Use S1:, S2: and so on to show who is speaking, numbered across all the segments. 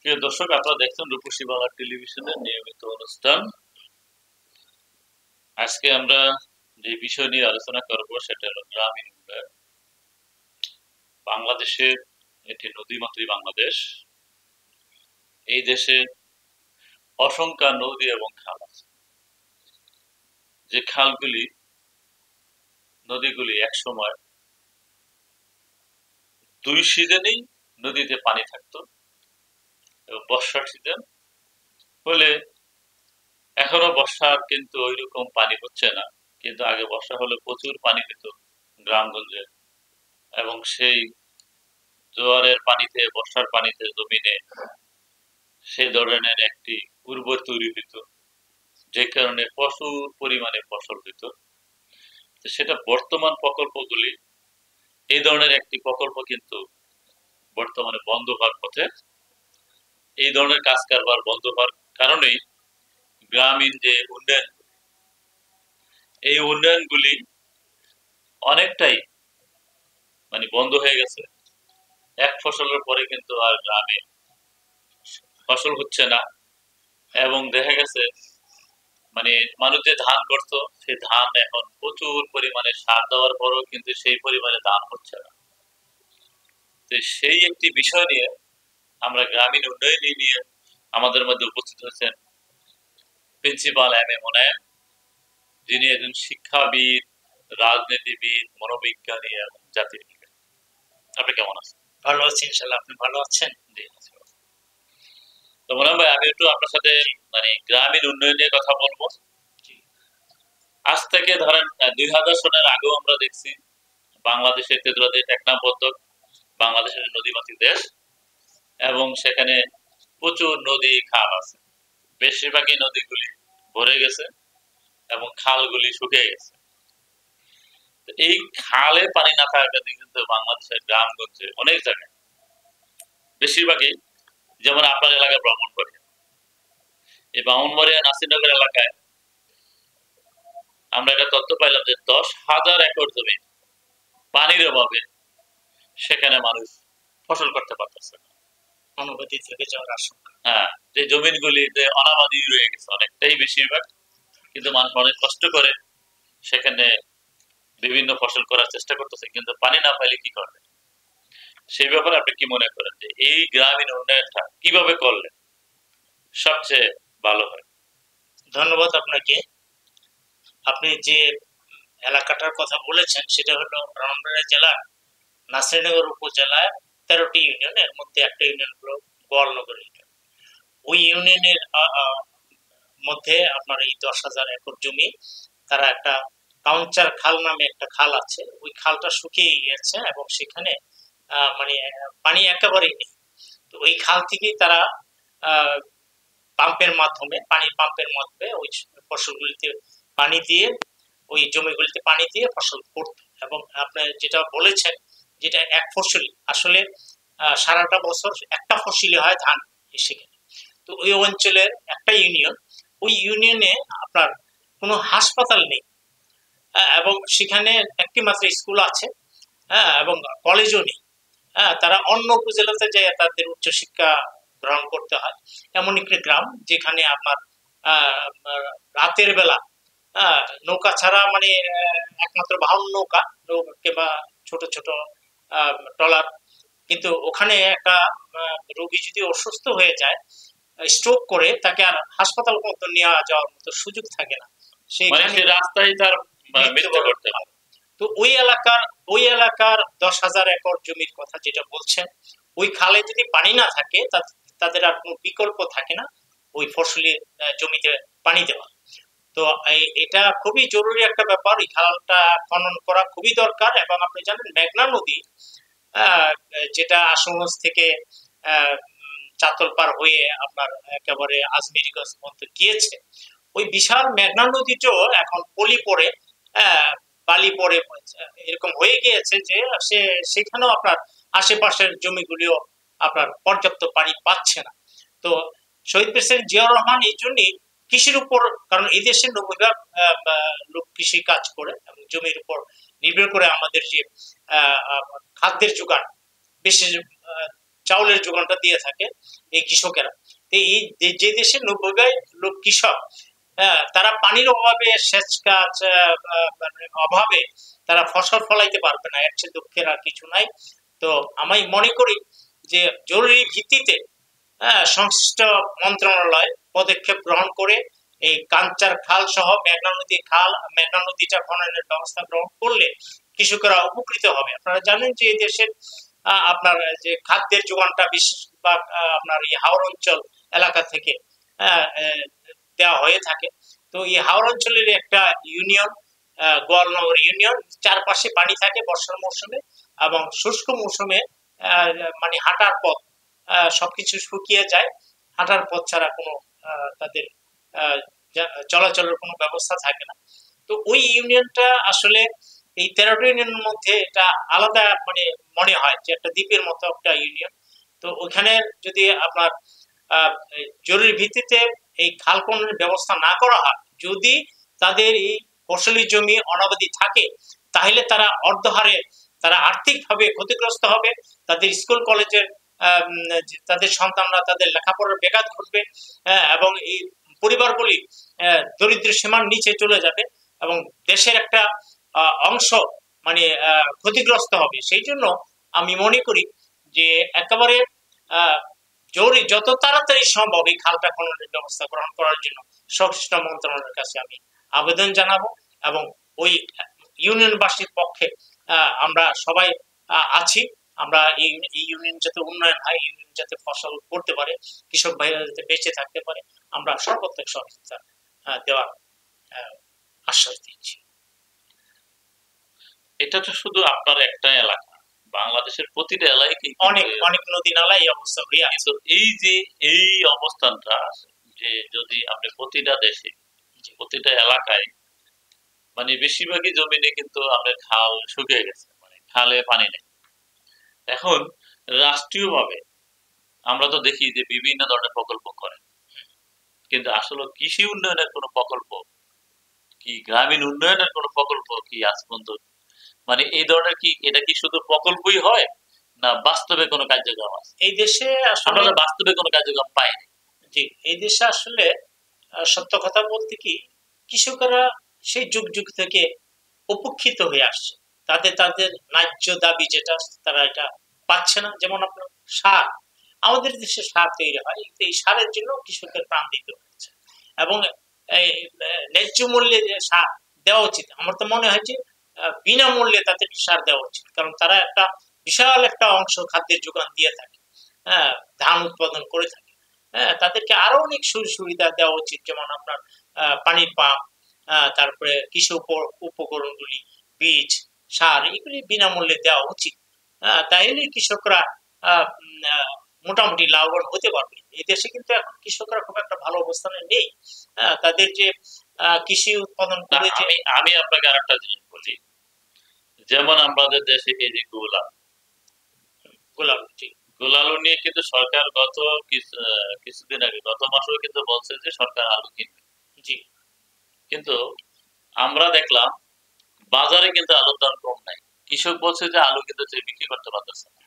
S1: প্রিয় দর্শক, আপনারা দেখছেন রূপসী বাংলা টেলিভিশনের নিয়মিত অনুষ্ঠান। আজকে আমরা যে বিষয় নিয়ে আলোচনা করব সেটা হলো গ্রামীণ উন্নয়ন। বাংলাদেশের একটি নদীমাতৃক বাংলাদেশ। এই দেশে অসংখ্য নদী এবং খাল আছে। যে খালগুলি, নদীগুলি একসময় 2 সিজনেই নদীতে পানি থাকতো এবং বর্ষার সিজন হলে এখনো বর্ষার কিন্তু ওইরকম পানি হচ্ছে না, কিন্তু আগে বর্ষা হলে প্রচুর পানি হতো গ্রামগঞ্জে। এবং সেই জোয়ারের পানিতে, বর্ষার পানিতে জমিনে সেই ধরনের একটি উর্বর তৈরি হইতো, যে কারণে প্রচুর পরিমাণে ফসল হইতো। তো সেটা বর্তমান প্রকল্পগুলি, এই ধরনের একটি প্রকল্প কিন্তু বর্তমানে বন্ধ হওয়ার পথে। এই ধরনের কাজ কারবার বন্ধ হওয়ার কারণেই গ্রামীণ যে উন্নয়ন, এই উন্নয়নগুলি অনেকটাই বন্ধ হয়ে গেছে। এক ফসলের পরে কিন্তু আর গ্রামে ফসল হচ্ছে না, এবং দেখা গেছে মানুষ যে ধান করতো সেই ধান এখন প্রচুর পরিমাণে সার দেওয়ার পরও কিন্তু সেই পরিমাণে ধান হচ্ছে না। তো সেই একটি বিষয় নিয়ে আমরা গ্রামীণ উন্নয়ন নিয়ে আমাদের মধ্যে উপস্থিত হয়েছেন প্রিন্সিপাল এম এ মোনায়েম, যিনি একজন শিক্ষাবিদ, রাজনীতিবিদ, মনোবিজ্ঞানী এবং জাতিবিজ্ঞানী। আপনি কেমন আছেন?
S2: ভালো আছি ইনশাআল্লাহ। আপনি ভালো আছেন?
S1: জি। তো মোনায়েম ভাই, আমি একটু আপনার সাথে গ্রামীণ উন্নয়ন নিয়ে কথা বলবো। আজ থেকে ধরেন 2000 সনের আগেও আমরা দেখছি বাংলাদেশের তেতুলাতে টেকনাফ বন্দর বাংলাদেশের নদীমাতৃক দেশ, এবং সেখানে প্রচুর নদী খাল আছে। বেশিরভাগই নদীগুলি ভরে গেছে এবং খালগুলি শুকিয়ে গেছে। এই খালে পানি না থাকার কারণে কিন্তু বাংলাদেশের গ্রামগঞ্জে অনেক জায়গায়, বেশিরভাগই যেমন আপনার এলাকায় ব্রাহ্মণবাড়িয়া, এই ব্রাহ্মণবাড়িয়া নাসিরনগর এলাকায় আমরা একটা তথ্য পাইলাম যে 10,000 একর জমি পানির অভাবে সেখানে মানুষ ফসল করতে পারতেছে না,
S2: অনাবাদি থেকে যাওয়ার আশঙ্কা।
S1: হ্যাঁ, যে জমিনগুলিতে অনাবাদি রয়ে গেছে অনেকটাই বেশিরভাগ, কিন্তু মানুষ অনেক কষ্ট করে সেখানে বিভিন্ন ফসল করার চেষ্টা করতেছে, কিন্তু পানি না পাইলে কি করবে? সেই ব্যাপারে আপনি কি মনে করেন যে এই গ্রামীণ উন্নয়নটা কিভাবে করলে সবচেয়ে ভালো হয়?
S2: ধন্যবাদ আপনাকে। আপনি যে এলাকাটার কথা বলেছেন সেটা হলো ব্রাহ্মণবাড়িয়া জেলার নাসিরনগর উপজেলায় 13টি ইউনিয়ন, এর মধ্যে একটা ইউনিয়ন হলো গোয়ালনগর ইউনিয়ন। ওই ইউনিয়নের মধ্যে আপনার এই 10,000 একর জমি, তারা একটা কাউন্টার খাল নামে একটা খাল আছে, ওই খালটা শুকিয়ে গিয়েছে এবং সেখানে পানি একেবারেই নেই। তো ওই খাল থেকেই তারা পাম্পের মাধ্যমে ওই ফসলগুলিতে পানি দিয়ে, ওই জমিগুলিতে পানি দিয়ে ফসল করত। এবং আপনি যেটা বলেছেন, যেটা এক ফসলি, আসলে সারাটা বছর একটা ফসলি হয় ধান সেখানে। তো ওই অঞ্চলের একটা ইউনিয়ন, ওই ইউনিয়নে আপনার কোনো হাসপাতাল নেই, এবং সেখানে একটি মাত্র স্কুল আছে, এবং কলেজও নেই। তারা অন্য উপজেলাতে যায় তাদের উচ্চশিক্ষা গ্রহণ করতে হয়। এমন একটি গ্রাম যেখানে আপনার রাতের বেলা নৌকা ছাড়া একমাত্র বাহন নৌকা কিংবা ছোট ছোট ট্রলার, কিন্তু ওখানে একটা রোগী যদি অসুস্থ হয়ে যায়, স্ট্রোক করে, তাকে আর হাসপাতাল পর্যন্ত নিয়ে যাওয়ার মতো সুযোগ থাকে না,
S1: সেই রাস্তায় তার মৃত্যু করতে হয়।
S2: তো ওই এলাকার 10,000 একর জমির কথা যেটা বলছেন, ওই খালে যদি পানি না থাকে তাদের আর কোনো বিকল্প থাকে না ওই ফসলি জমিতে পানি দেওয়া। তো এটা খুবই জরুরি একটা ব্যাপার, এই খালটা খনন করা খুবই দরকার। এবং আপনি জানেন মেঘনা নদী, যেটা আশুগঞ্জ থেকে চাতল পার হয়ে আপনার একেবারে আজমেরিগঞ্জ পর্যন্ত গিয়েছে, ওই বিশাল মেঘনা নদীটাও এখন পলি পড়ে, বালি পড়ে এরকম হয়ে গিয়েছে যে সেখানেও আপনার আশেপাশের জমিগুলিও আপনার পর্যাপ্ত পানি পাচ্ছে না। তো শহীদ প্রেসিডেন্ট জিয়াউর রহমান এই জন্যই কৃষির উপর, কারণ এই দেশের 90% লোক কৃষি কাজ করে এবং জমির উপর নির্ভর করে আমাদের যে খাদ্যের যোগান, বিশেষ চাউলের যোগানটা দিয়ে থাকে এই কৃষকেরা। এই যে দেশে 90 লোক কৃষক, তারা পানির অভাবে, সেচ কাজ মানে অভাবে তারা ফসল ফলাইতে পারবে না, এর চেয়ে দুঃখের আর কিছু নাই। তো আমি মনে করি যে জরুরি ভিত্তিতে সংশ্লিষ্ট মন্ত্রণালয় পদক্ষেপ গ্রহণ করে এই কাঞ্চার খাল সহ মেঘনা নদীটা খননের ব্যবস্থা গ্রহণ করলে কৃষকেরা উপকৃত হবে। আপনারা জানেন যে এই দেশের আপনার যে খাদ্যের যোগানটা বিশেষ বা আপনার এই হাওর অঞ্চল এলাকা থেকে দেওয়া হয়ে থাকে। তো এই হাওর অঞ্চলের একটা ইউনিয়ন, গোয়ালনগর ইউনিয়ন, চারপাশে পানি থাকে বর্ষার মৌসুমে, এবং শুষ্ক মৌসুমে মানে হাঁটার পথ সবকিছু শুকিয়ে যায়, হাঁটার পথ ছাড়া কোনো তাদের চলাচলের কোনো ব্যবস্থা থাকে না। তো ওই ইউনিয়নটা আসলে এই 13টা ইউনিয়নের মধ্যে এটা আলাদা মানে মনে হয় যে একটা দ্বীপের মতো একটা ইউনিয়ন। তো ওখানে যদি আপনার জরুরি ভিত্তিতে এই খাল খননের ব্যবস্থা না করা হয়, যদি তাদের এই ফসলি জমি অনাবাদি থাকে, তাহলে তারা অর্ধহারে তারা আর্থিকভাবে ক্ষতিগ্রস্ত হবে, তাদের স্কুল কলেজের তাদের সন্তানরা তাদের লেখাপড়ার ব্যাঘাত ঘটবে, এবং এই পরিবারগুলি দরিদ্র সীমার নিচে চলে যাবে, এবং দেশের একটা অংশ মানে ক্ষতিগ্রস্ত হবে। সেই জন্য আমি মনে করি যে একেবারে জরুরি যত তাড়াতাড়ি সম্ভব এই খালটা খননের ব্যবস্থা গ্রহণ করার জন্য সংশ্লিষ্ট মন্ত্রণালয়ের কাছে আমি আবেদন জানাবো, এবং ওই ইউনিয়নবাসীর পক্ষে আমরা সবাই আছি। আমরা এই ইউনিয়ন যাতে উন্নয়ন হয়, ইউনিয়ন যাতে ফসল করতে পারে, কৃষক ভাইরা যাতে বেঁচে থাকতে পারে, আমরা সর্বাত্মক সহযোগিতা দেওয়ার আশ্বাস দিচ্ছি।
S1: এটা তো শুধু আপনার একটা এলাকা, বাংলাদেশের প্রতিটা এলাকায়
S2: অনেক অনেক নদী নালা এই অবস্থা হয়ে আছে।
S1: এই যে এই অবস্থানটা, যে যদি আপনি প্রতিটা দেশে প্রতিটা এলাকায় মানে বেশিরভাগই জমিনে কিন্তু আমাদের খাল শুকিয়ে গেছে, মানে খালে পানি নেই। এখন রাষ্ট্রীয়ভাবে আমরা তো দেখি যে বিভিন্ন ধরনের প্রকল্প করে, কিন্তু আসলে কৃষি উন্নয়নের কোনো প্রকল্প কি, গ্রামীণ উন্নয়নের কোনো প্রকল্প কি আজ পর্যন্ত মানে এই ধরনের কি, এটা কি শুধু প্রকল্পই হয় না বাস্তবে কোনো কার্যক্রম আছে?
S2: এই দেশে আসলে
S1: আমরা বাস্তবে কোনো কার্যক্রম পাই না।
S2: জি, এই দেশে আসলে সত্য কথা বলতে কি, কৃষকেরা সেই যুগ যুগ থেকে উপেক্ষিত হয়ে আসছে, তাদের তাদের ন্যায্য দাবি যেটা তারা এটা পাচ্ছে না। যেমন আপনার সার, আমাদের দেশে সার তৈরি হয়, কিন্তু এই সারের জন্য কৃষকের প্রাণ দিতে হচ্ছে, এবং এই ন্যায্য মূল্যে যে সার দেওয়া উচিত, আমার তো মনে হয় যে বিনামূল্যে তাদের সার দেওয়া উচিত, কারণ তারা একটা বিশাল একটা অংশ খাদ্যের যোগান দিয়ে থাকে, ধান উৎপাদন করে থাকে। তাদেরকে আরো অনেক সুযোগ সুবিধা দেওয়া উচিত, যেমন আপনার পানির পাম্প, তারপরে কৃষি উপকরণগুলি, বীজ, সার, এগুলি বিনামূল্যে দেওয়া উচিত। তাইলে কৃষকরা মোটামুটি লাভবান হতে পারবে। এই দেশে কিন্তু এখন কৃষকরা খুব একটা ভালো অবস্থানে নেই। তাদের যে কৃষি উৎপাদন করে যে,
S1: আমি আপনাকে আরেকটা জিনিস বলি, যেমন আমাদের দেশে এই যে গোলালু নিয়ে কিন্তু সরকার গত কিছুদিন আগে, গত মাসেও কিন্তু বলছে যে সরকার আলু কিনবে।
S2: জি,
S1: কিন্তু আমরা দেখলাম বাজারে কিন্তু আলুর দাম কম নাই, কৃষক বলছে যে আলু কিন্তু বিক্রি করতে পারতেছে না,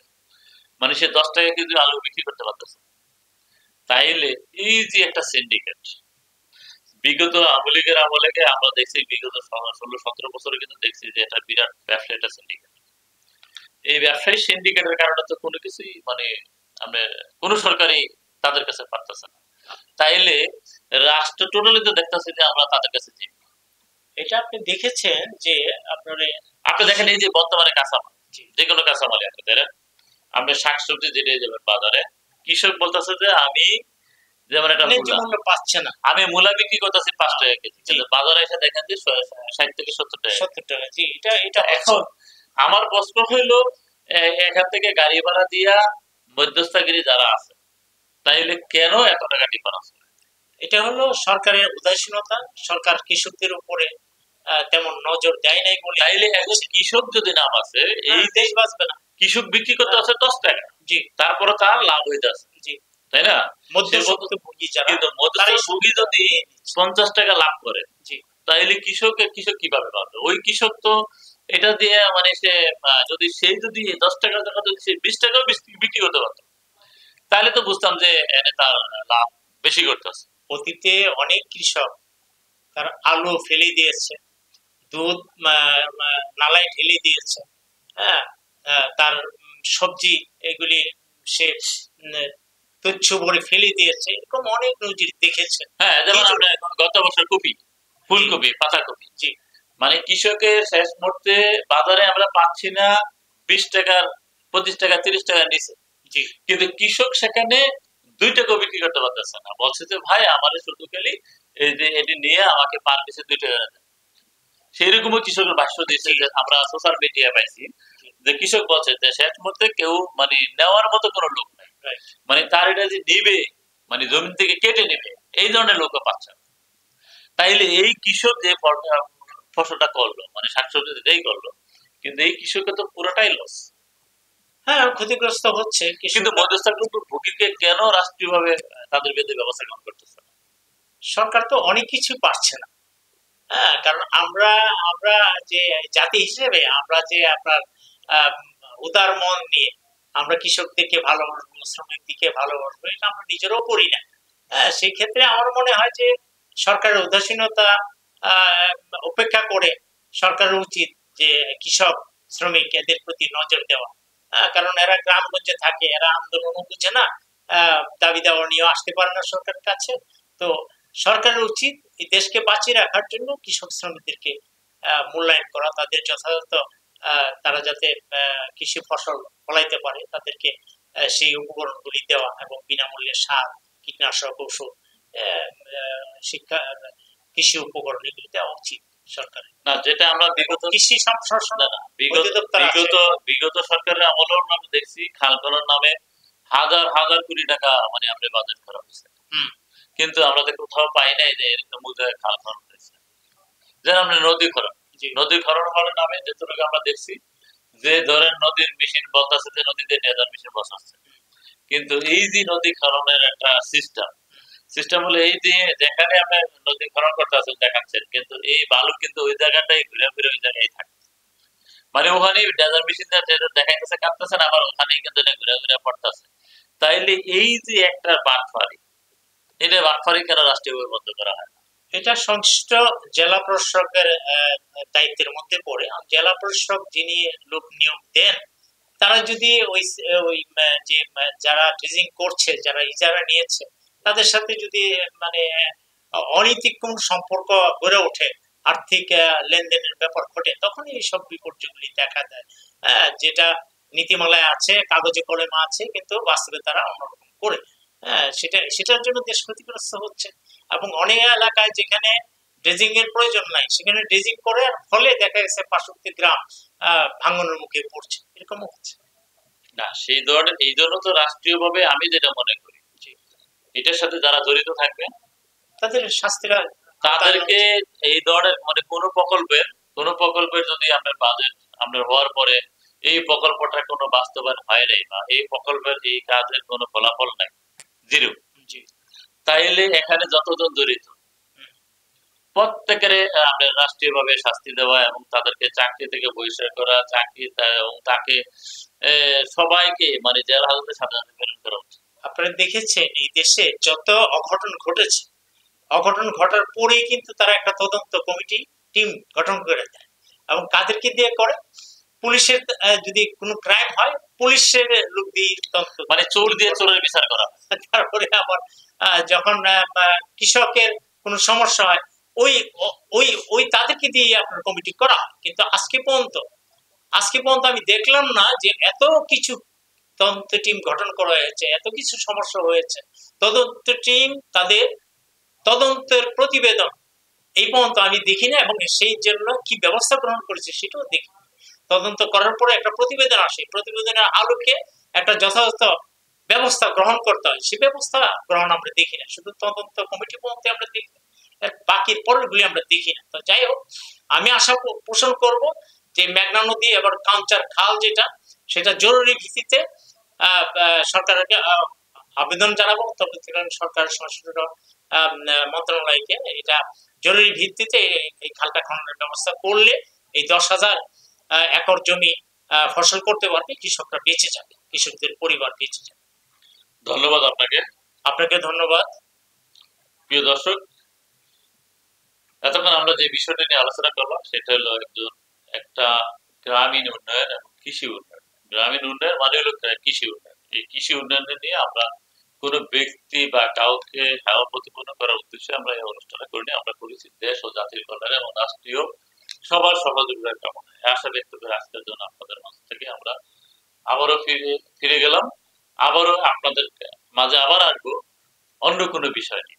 S1: মানে সে 10 টাকা কেজি আলু বিক্রি করতে পারতেছে। তাইলে এই যে একটা সিন্ডিকেট, বিগত আওয়ামী লীগের আমলে আমরা দেখছি, বিগত 16-17 বছরে কিন্তু দেখছি যে এটা বিরাট ব্যবসা, একটা সিন্ডিকেট। এই ব্যবসায়ী সিন্ডিকেটের কারণে তো কোনো কিছুই মানে আমরা কোন সরকারি তাদের কাছে পারতেছে না। তাইলে রাষ্ট্র টোটালি তো দেখতেছে যে আমরা তাদের কাছে যাই।
S2: এটা আপনি দেখেছেন যে
S1: আপনি দেখেন এই যে বর্তমানে কাঁচামাল, যে কোনো কাঁচামাল আপনাদের, আপনি শাকসবজি যেটাই যাবেন বাজারে, কৃষক বলতেছে যে আমি যেমন একটা
S2: মূল্য পাচ্ছে না,
S1: আমি মূলা বিক্রি করতেছি 5 টাকা কেজি, কিন্তু বাজারে এসে দেখেন যে 60 থেকে 70 টাকা।
S2: 70 টাকা। জি, এটা
S1: এখন আমার প্রশ্ন হইলো, এখান থেকে গাড়ি ভাড়া দিয়া মধ্যস্থগিরি যারা আছে, তাইলে কেন এত টাকা ডিফারেন্স?
S2: এটা হলো সরকারের উদাসীনতা, সরকার কৃষকদের উপরে তেমন নজর দেয় নাই বলে।
S1: তাইলে একজন কৃষক যদি না বাঁচে, এই
S2: দেশ বাঁচবে না।
S1: কৃষক বিক্রি করতে আছে 10 টাকা,
S2: জি,
S1: তারপরে তার লাভ হইতে আছে,
S2: জি,
S1: তাই না?
S2: মধ্যভোগী যারা,
S1: কিন্তু মধ্যভোগী যদি 50 টাকা লাভ করে,
S2: জি,
S1: তাইলে কৃষক কিভাবে পাবে? ওই কৃষক তো এটা দিয়ে মানে সে যদি 10 টাকার জায়গা যদি সে 20 টাকাও বিক্রি করতে পারতো, তাহলে তো বুঝতাম যে এনে তার লাভ বেশি করতেছে।
S2: অতীতে অনেক কৃষক তার আলু ফেলে দিয়েছে, দুধ নালায় ঢেলে দিয়েছে, হ্যাঁ, তার সবজি এগুলি সে তুচ্ছ ভরে ফেলে দিয়েছে, এরকম অনেক নজির দেখেছে।
S1: হ্যাঁ, যেমন আমরা গত বছর কপি, ফুলকপি, পাতাকপি,
S2: জি,
S1: মানে কৃষকের শেষ মুহূর্তে বাজারে আমরা পাচ্ছি না 20 টাকার, 25 টাকা, 30 টাকার নিচে,
S2: জি,
S1: কিন্তু কৃষক সেখানে 2 টাকা বিক্রি করতে পারতেছে না, বলছে যে ভাই আমার শুধু খালি এই যে এটি নিয়ে আমাকে পার পিছে 2 টাকা দেন। সেইরকমও কৃষকের ভাষ্য দিয়েছে, যে আমরা সোশ্যাল মিডিয়া পাইছি যে কৃষক বলছে যে শেষ মুহূর্তে কেউ মানে নেওয়ার মতো কোনো লোক নাই, মানে তার এটা যে নিবে, মানে জমি থেকে কেটে নেবে, এই ধরনের লোকও পাচ্ছে না। তাইলে এই কৃষক যে ফসলটা করলো, মানে শাকসবজি যেটাই করলো, কিন্তু এই কৃষকের তো পুরোটাই লস।
S2: হ্যাঁ, ক্ষতিগ্রস্ত হচ্ছে।
S1: কিন্তু মধ্যস্থতা ভোগীকে কেন রাষ্ট্রীয়ভাবে তাদের বিরুদ্ধে ব্যবস্থা গ্রহণ করতেছে না?
S2: সরকার তো অনেক কিছু পারছে না। হ্যাঁ, কারণ আমরা আমরা যে জাতি হিসেবে আমরা যে আপনার উদার মন নিয়ে আমরা কৃষকদেরকে ভালোবাসবো, শ্রমিকদিকে ভালোবাসবো, এটা আমরা নিজেরাও করি না। হ্যাঁ, সেই ক্ষেত্রে আমার মনে হয় যে সরকারের উদাসীনতা উপেক্ষা করে সরকারের উচিত যে কৃষক শ্রমিক এদের প্রতি নজর দেওয়া। কারণ এরা গ্রামগঞ্জে থাকে, এরা আন্দোলনও বুঝে না, দাবি দেওয়া নিয়ে আসতে পারে না সরকারের কাছে। তো সরকারের উচিত এই দেশকে বাঁচিয়ে রাখার জন্য কৃষক শ্রমিকদেরকে মূল্যায়ন করা, তাদের যথাযথ তারা যাতে কৃষি ফসল ফলাইতে পারে তাদেরকে সেই উপকরণগুলি দেওয়া, এবং বিনামূল্যে সার, কীটনাশক, ওষুধ, শিক্ষা, কৃষি উপকরণ এগুলি দেওয়া উচিত সরকারের।
S1: না, যেটা আমরা বিগত
S2: কৃষি
S1: বিগত সরকারের আমলেও আমরা দেখছি খাল খনন নামে হাজার হাজার কোটি টাকা মানে আমরা বাজেট করা হয়েছে, কিন্তু আমরা তো কোথাও পাই নাই যে এরকম খাল খনন হয়েছে। যেন আমরা নদী খনন, নদী খনন হওয়ার নামে যেটুকু আমরা দেখছি যে ধরেন নদীর মেশিন বলতেছে যে নদীতে নেদার মেশিন বসাচ্ছে, কিন্তু এই যে নদী খননের একটা সিস্টেম হলো এই যে যেখানে আমরা নদী খনন করতে দেখাচ্ছেন, কিন্তু এই বালু কিন্তু ওই জায়গাটাই ঘুরে ফিরে ওই জায়গায় থাকে, মানে ওখানে ডেজার মেশিন দেখাইতেছে কাটতেছে না, আবার ওখানেই কিন্তু ঘুরে ঘুরে পড়তেছে। তাইলে এই যে একটা বাটফারি, এটা বাটফারি কেন রাষ্ট্রীয়ভাবে বন্ধ করা হয়?
S2: এটা সংশ্লিষ্ট জেলা প্রশাসকের দায়িত্বের মধ্যে পড়ে। জেলা প্রশাসক যিনি লোক নিয়োগ দেন, তারা যদি ওই ওই যে যারা ড্রেজিং করছে, যারা ইজারা নিয়েছে, তাদের সাথে যদি মানে অনৈতিক কোন সম্পর্ক গড়ে ওঠে, আর্থিক লেনদেনের ব্যাপার ঘটে, তখনই এইসব বিপর্যয়গুলি দেখা দেয়। যেটা নীতিমালায় আছে, কাগজে কলমে আছে, কিন্তু বাস্তবে তারা অন্যরকম করে। সেটার জন্য দেশ ক্ষতিগ্রস্ত হচ্ছে। এবং অনেক এলাকায় যেখানে ড্রেজিং এর প্রয়োজন নাই, সেখানে ড্রেজিং করে ফলে দেখা গেছে পার্শ্ববর্তী গ্রাম ভাঙনের মুখে পড়ছে, এরকমও হচ্ছে।
S1: না, সেই ধরনের, এই জন্য তো রাষ্ট্রীয়ভাবে আমি যেটা মনে করি, এটার সাথে যারা জড়িত থাকবে
S2: তাদের শাস্তি,
S1: তাদেরকে এই ধরনের মানে কোন প্রকল্পের যদি আমরা বাজেট আমরা হওয়ার পরে এই প্রকল্পটা কোনো বাস্তবায়ন হয় নাই, বা এই প্রকল্পের এই কাজের কোনো ফলাফল নাই, জিরো, তাইলে এখানে যতজন জড়িত প্রত্যেকের আমরা রাষ্ট্রীয়ভাবে শাস্তি দেওয়া এবং তাদেরকে চাকরি থেকে বহিষ্কার করা, চাকরি এবং তাকে সবাইকে মানে জেল হাজতে সাধারণ প্রেরণ করা উচিত।
S2: আপনারা দেখেছেন এই দেশে যত অঘটন ঘটেছে, অঘটন ঘটার পরেই কিন্তু তারা একটা তদন্ত কমিটি টিম গঠন করে দেয়, এবং কাদেরকে দিয়ে করে? পুলিশের, যদি কোনো ক্রাইম হয় পুলিশের লোক দিয়ে তদন্ত,
S1: মানে চোর দিয়ে চোরের বিচার করা।
S2: তারপরে আবার যখন কৃষকের কোনো সমস্যা হয়, ওই ওই ওই তাদেরকে দিয়ে আপনার কমিটি করা হয়। কিন্তু আজকে পর্যন্ত আমি দেখলাম না যে এত কিছু তদন্ত টিম গঠন করা হয়েছে, এত কিছু সমস্যা হয়েছে, তদন্ত টিম তাদের তদন্তের প্রতিবেদন এই পর্যন্ত আমি দেখি না, এবং সেই জন্য কি ব্যবস্থা গ্রহণ করেছে সেটাও দেখি। তদন্ত করার পরে একটা প্রতিবেদন আসে, প্রতিবেদনের আলোকে একটা যথাযথ ব্যবস্থা গ্রহণ করতে হয়, সেই ব্যবস্থা গ্রহণ আমরা দেখি না, শুধু তদন্ত কমিটি পর্যন্ত আমরা দেখি, বাকির পরেরগুলি আমরা দেখি না। তো যাই হোক, আমি আশা পোষণ করব যে মেঘনা নদী এবার কাঞ্চার খাল যেটা, সেটা জরুরি ভিত্তিতে সরকারকে আবেদন জানাবো, তবে সরকার সংশ্লিষ্ট মন্ত্রণালয়কে এটা জরুরি ভিত্তিতে এই খালটা খননের ব্যবস্থা করলে এই 10,000 একর জমি ফসল করতে পারবে, কৃষকরা বেঁচে যাবে, কৃষকদের পরিবার বেঁচে যাবে।
S1: ধন্যবাদ আপনাকে।
S2: আপনাকে ধন্যবাদ।
S1: প্রিয় দর্শক, এতক্ষণ আমরা যে বিষয়টা নিয়ে আলোচনা করলাম সেটা হলো একটা গ্রামীণ উন্নয়ন এবং কৃষি উন্নয়ন। গ্রামীণ উন্নয়ন মানে হলো কৃষি উন্নয়ন। এই কৃষি উন্নয়ন নিয়ে আমরা কোনো ব্যক্তি বা কাউকে হেয় প্রতিপন্ন করার উদ্দেশ্যে আমরা এই অনুষ্ঠানটা করিনি। আমরা করেছি দেশ ও জাতির কল্যাণে এবং রাষ্ট্রীয় সবার সহযোগিতার কামনায়। আশা ব্যক্ত করে আজকের জন্য আপনাদের মাঝ থেকে আমরা আবারও ফিরে গেলাম। আবারও আপনাদের মাঝে আবার আসবো অন্য কোনো বিষয় নিয়ে।